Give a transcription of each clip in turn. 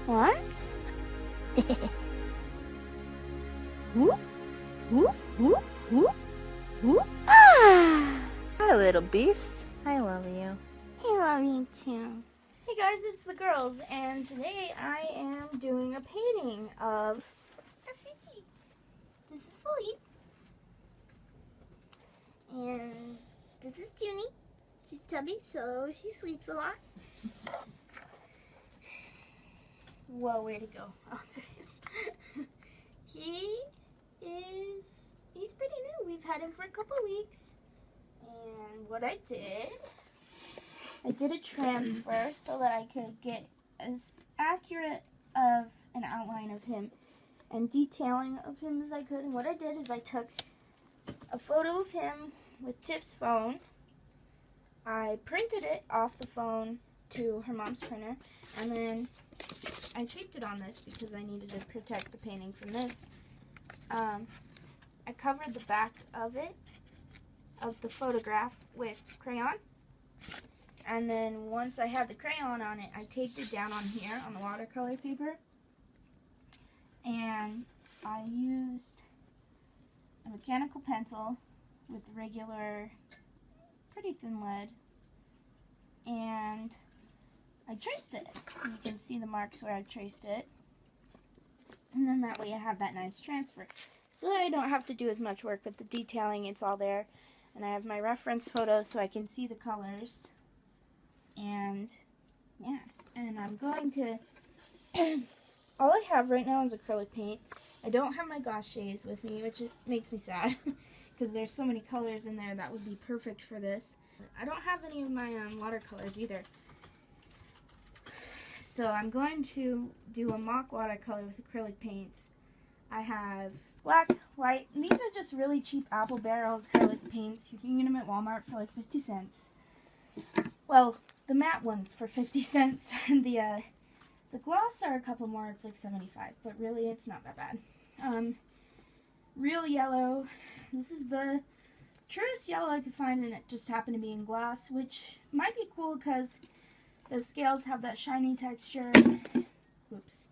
What? Whoop, whoop, whoop, whoop, whoop. Ah! Hi, little beast. I love you. I love you too. Hey guys, it's the girls, and today I am doing a painting of a fishy. This is Fully. And this is Junie. She's tubby, so she sleeps a lot. Whoa, where'd he go? Oh, there he is. He's pretty new. We've had him for a couple weeks. And what I did a transfer so that I could get as accurate of an outline of him and detailing of him as I could. And what I did is I took a photo of him with Tiff's phone. I printed it off the phone to her mom's printer, and then I taped it on this because I needed to protect the painting from this. I covered the back of it, of the photograph, with crayon. And then once I had the crayon on it, I taped it down on here on the watercolor paper. And I used a mechanical pencil with regular, pretty thin lead. And I traced it. You can see the marks where I traced it. And then that way I have that nice transfer. So I don't have to do as much work with the detailing, it's all there. And I have my reference photo so I can see the colors. And yeah, and I'm going to, all I have right now is acrylic paint. I don't have my gouaches with me, which makes me sad because there's so many colors in there that would be perfect for this. I don't have any of my watercolors either. So I'm going to do a mock watercolor with acrylic paints. I have black, white, and these are just really cheap apple barrel acrylic paints. You can get them at Walmart for like 50 cents. Well, the matte ones for 50 cents. And the gloss are a couple more, it's like 75, but really it's not that bad. Real yellow. This is the truest yellow I could find, and it just happened to be in glass, which might be cool because the scales have that shiny texture. Whoops.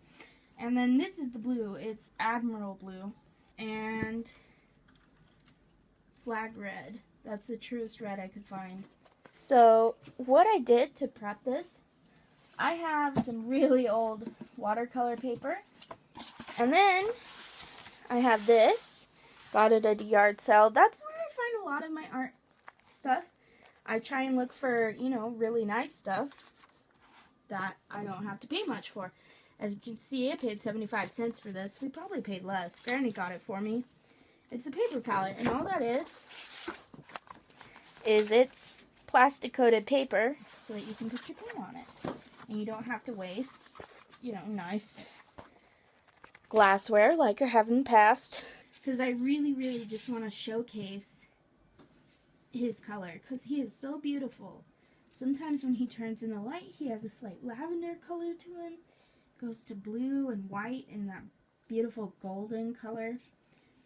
And then this is the blue. It's Admiral Blue. And Flag Red. That's the truest red I could find. So what I did to prep this, I have some really old watercolor paper. And then I have this. Got it at a yard sale. That's where I find a lot of my art stuff. I try and look for, you know, really nice stuff that I don't have to pay much for. As you can see, I paid 75 cents for this. We probably paid less. Granny got it for me. It's a paper palette, and all that is it's plastic coated paper so that you can put your paint on it. And you don't have to waste, you know, nice glassware like I have in the past. Because I really, really just want to showcase his color, because he is so beautiful. Sometimes when he turns in the light, he has a slight lavender color to him. Goes to blue and white and that beautiful golden color.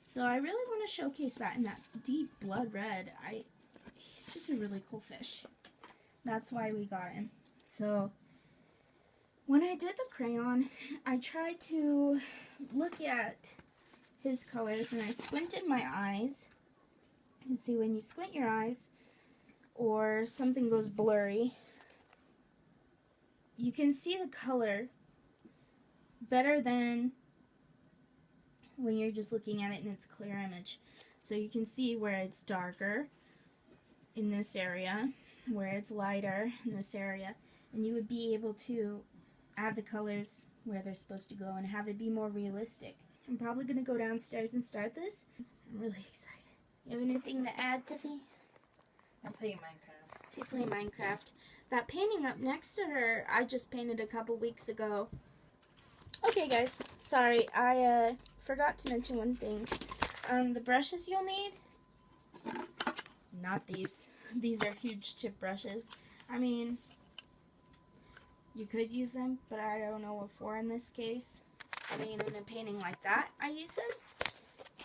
So I really want to showcase that in that deep blood red. He's just a really cool fish. That's why we got him. So when I did the crayon, I tried to look at his colors, and I squinted my eyes. You see, when you squint your eyes or something goes blurry, you can see the color better than when you're just looking at it in its clear image. So you can see where it's darker in this area, where it's lighter in this area, and you would be able to add the colors where they're supposed to go and have it be more realistic. I'm probably going to go downstairs and start this. I'm really excited. You have anything to add, Tiffy? I'm playing Minecraft. She's playing Minecraft. That painting up next to her, I just painted a couple weeks ago. Okay, guys. Sorry, I forgot to mention one thing. The brushes you'll need, not these. These are huge chip brushes. I mean, you could use them, but I don't know what for in this case. I mean, in a painting like that, I use them.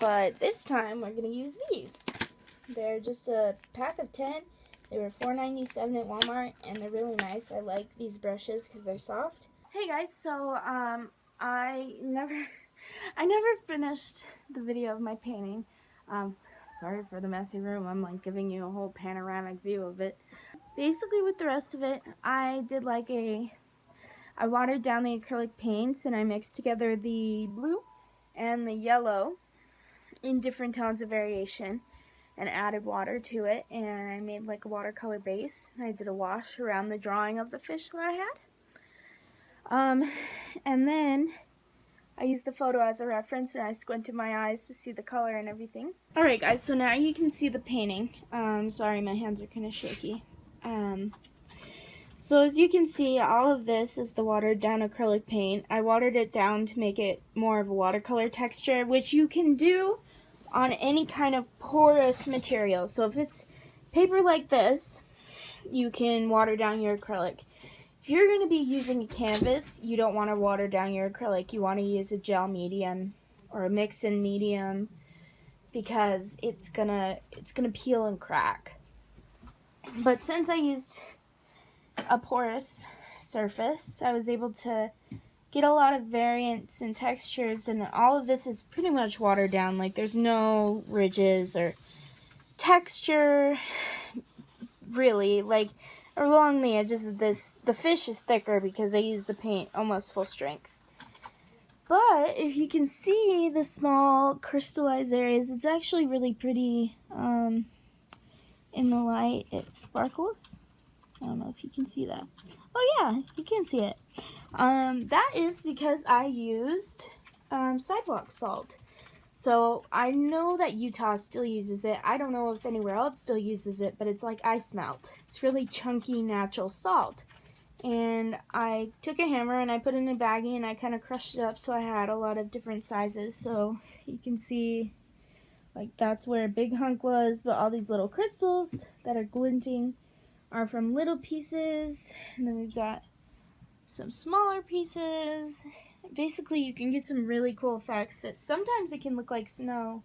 But this time, we're going to use these. They're just a pack of 10. They were $4.97 at Walmart, and they're really nice. I like these brushes because they're soft. Hey guys, so I never finished the video of my painting. Sorry for the messy room. I'm like giving you a whole panoramic view of it. Basically with the rest of it, I did like I watered down the acrylic paints and I mixed together the blue and the yellow in different tones of variation and added water to it, and I made like a watercolor base. I did a wash around the drawing of the fish that I had. And then I used the photo as a reference and I squinted my eyes to see the color and everything. Alright guys, so now you can see the painting. Sorry, my hands are kind of shaky. So as you can see, all of this is the watered down acrylic paint. I watered it down to make it more of a watercolor texture, which you can do on any kind of porous material. So if it's paper like this, you can water down your acrylic. If you're going to be using a canvas, you don't want to water down your acrylic. You want to use a gel medium or a mix-in medium because it's gonna peel and crack. But since I used a porous surface, I was able to get a lot of variants and textures, and all of this is pretty much watered down. Like there's no ridges or texture really. Like along the edges of this, the fish is thicker because I used the paint almost full strength. But if you can see the small crystallized areas, it's actually really pretty. In the light it sparkles. I don't know if you can see that. Oh yeah, you can see it. That is because I used sidewalk salt. So I know that Utah still uses it. I don't know if anywhere else still uses it, but it's like ice melt. It's really chunky natural salt. And I took a hammer and I put it in a baggie and I kind of crushed it up so I had a lot of different sizes. So you can see like that's where a big hunk was, but all these little crystals that are glinting are from little pieces, and then we've got some smaller pieces. Basically you can get some really cool effects. Sometimes it can look like snow,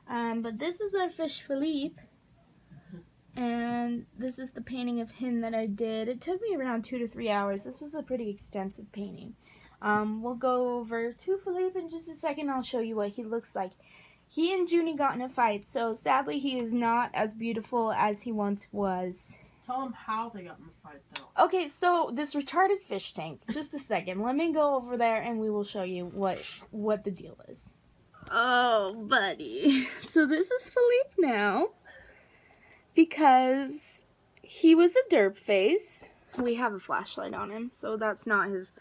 but this is our fish Philippe, and this is the painting of him that I did. It took me around 2 to 3 hours. This was a pretty extensive painting. We'll go over to Philippe in just a second. I'll show you what he looks like. He and Junie got in a fight, so sadly he is not as beautiful as he once was. Tell them how they got in the fight, though. Okay, so this retarded fish tank. Just a second. Let me go over there and we will show you what the deal is. Oh, buddy. So this is Philippe now because he was a derp face. We have a flashlight on him, so that's not his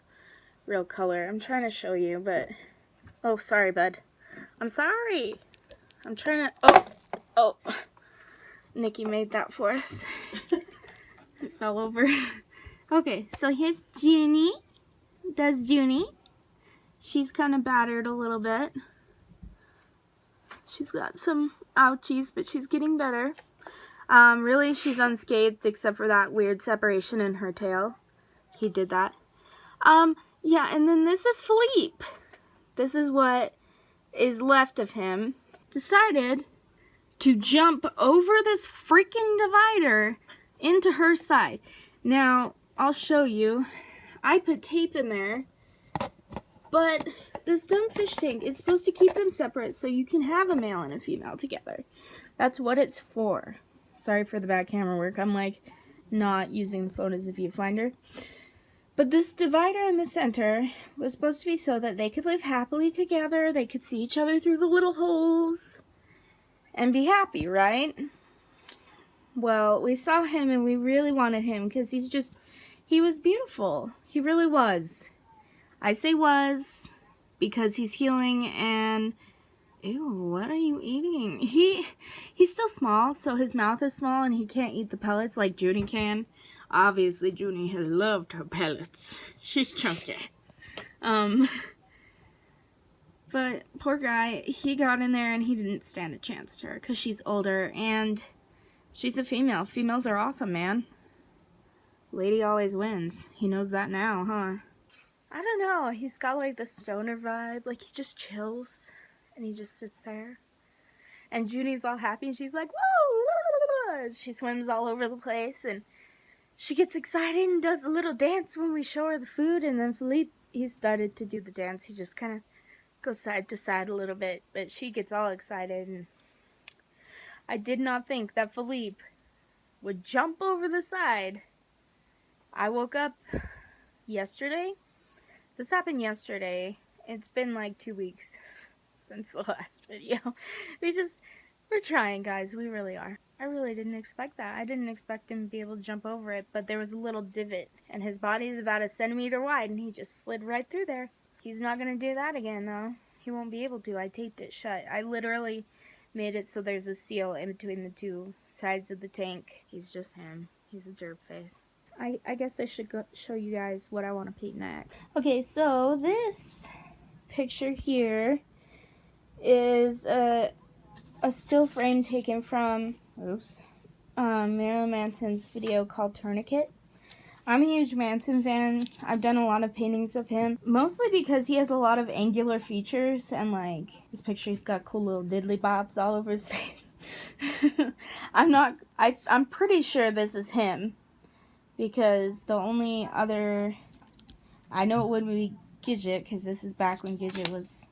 real color. I'm trying to show you, but... Oh, sorry, bud. I'm sorry. I'm trying to... Oh. Nikki made that for us. It fell over. Okay, so here's Junie. That's Junie. She's kind of battered a little bit. She's got some ouchies, but she's getting better. Really, she's unscathed except for that weird separation in her tail. He did that. Yeah, and then this is Philippe. This is what is left of him. Decided to jump over this freaking divider into her side. Now, I'll show you. I put tape in there, but this dumb fish tank is supposed to keep them separate so you can have a male and a female together. That's what it's for. Sorry for the bad camera work. I'm like not using the phone as a viewfinder. But this divider in the center was supposed to be so that they could live happily together. They could see each other through the little holes and be happy, right? Well, we saw him and we really wanted him because he was beautiful. He really was. I say was because he's healing and... Ew, what are you eating? He's still small, so his mouth is small and he can't eat the pellets like Junie can. Obviously, Junie has loved her pellets. She's chunky. But poor guy, he got in there and he didn't stand a chance to her because she's older and she's a female. Females are awesome, man. Lady always wins. He knows that now, huh? I don't know. He's got like the stoner vibe. Like he just chills and he just sits there. And Junie's all happy and she's like, whoa! She swims all over the place and she gets excited and does a little dance when we show her the food, and then Philippe, he started to do the dance. He just kind of goes side to side a little bit, but she gets all excited, and I did not think that Philippe would jump over the side. I woke up yesterday. This happened yesterday. It's been like 2 weeks since the last video. We're trying, guys. We really are. I really didn't expect that. I didn't expect him to be able to jump over it, but there was a little divot, and his body is about a centimeter wide, and he just slid right through there. He's not going to do that again, though. He won't be able to. I taped it shut. I literally made it so there's a seal in between the two sides of the tank. He's just him. He's a jerk face. I guess I should go show you guys what I want to paint next. Okay, so this picture here is a still frame taken from Marilyn Manson's video called Tourniquet. I'm a huge Manson fan. I've done a lot of paintings of him, mostly because he has a lot of angular features, and like this picture, he's got cool little diddly bobs all over his face. I'm pretty sure this is him, because the only other, I know it would be Gidget, because this is back when Gidget was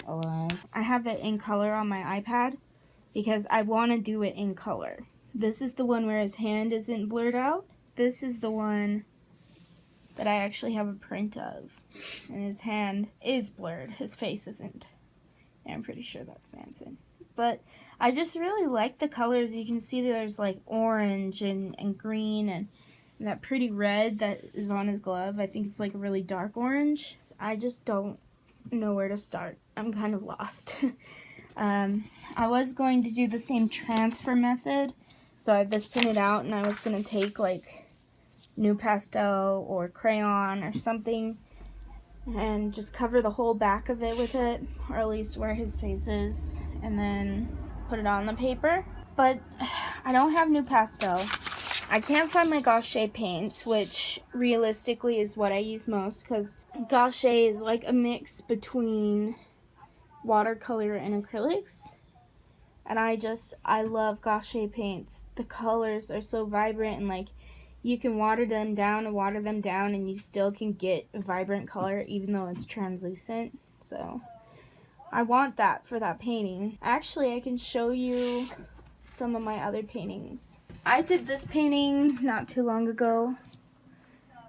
alive. I have it in color on my iPad, because I want to do it in color. This is the one where his hand isn't blurred out. This is the one that I actually have a print of. And his hand is blurred. His face isn't. And I'm pretty sure that's Manson. But I just really like the colors. You can see there's like orange and green and that pretty red that is on his glove. I think it's like a really dark orange. I just don't know where to start. I'm kind of lost. I was going to do the same transfer method. So I have this printed out, and I was going to take like new pastel or crayon or something and just cover the whole back of it with it, or at least where his face is, and then put it on the paper. But I don't have new pastel. I can't find my gouache paints, which realistically is what I use most, because gouache is like a mix between watercolor and acrylics. And I love gouache paints. The colors are so vibrant, and like you can water them down and you still can get a vibrant color even though it's translucent. So I want that for that painting. Actually, I can show you some of my other paintings. I did this painting not too long ago.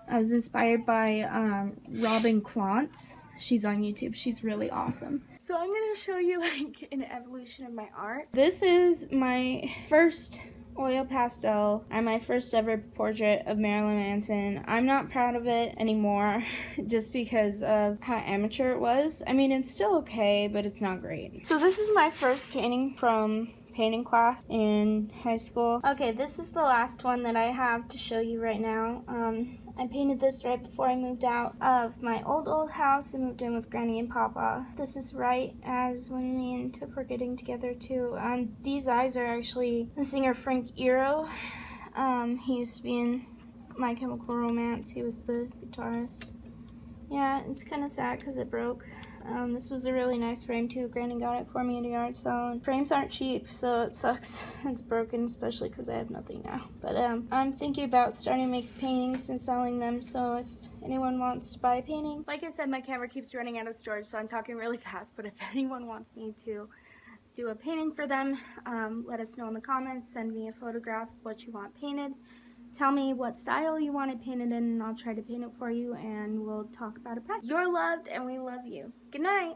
I was inspired by Robin Clance. She's on YouTube. She's really awesome. So I'm going to show you like an evolution of my art. This is my first oil pastel and my first ever portrait of Marilyn Manson. I'm not proud of it anymore just because of how amateur it was. I mean, it's still okay, but it's not great. So this is my first painting from painting class in high school. Okay, this is the last one that I have to show you right now. I painted this right before I moved out of my old house and moved in with Granny and Papa. This is right as when me and Tiff were getting together too. These eyes are actually the singer Frank Iero. He used to be in My Chemical Romance. He was the guitarist. Yeah, it's kind of sad because it broke. This was a really nice frame too. Granny got it for me at a yard sale. And frames aren't cheap, so it sucks. It's broken, especially because I have nothing now. But I'm thinking about starting to make paintings and selling them, so if anyone wants to buy a painting. Like I said, my camera keeps running out of storage, so I'm talking really fast, but if anyone wants me to do a painting for them, let us know in the comments. Send me a photograph of what you want painted. Tell me what style you want it painted in, and I'll try to paint it for you, and we'll talk about it. You're loved, and we love you. Good night.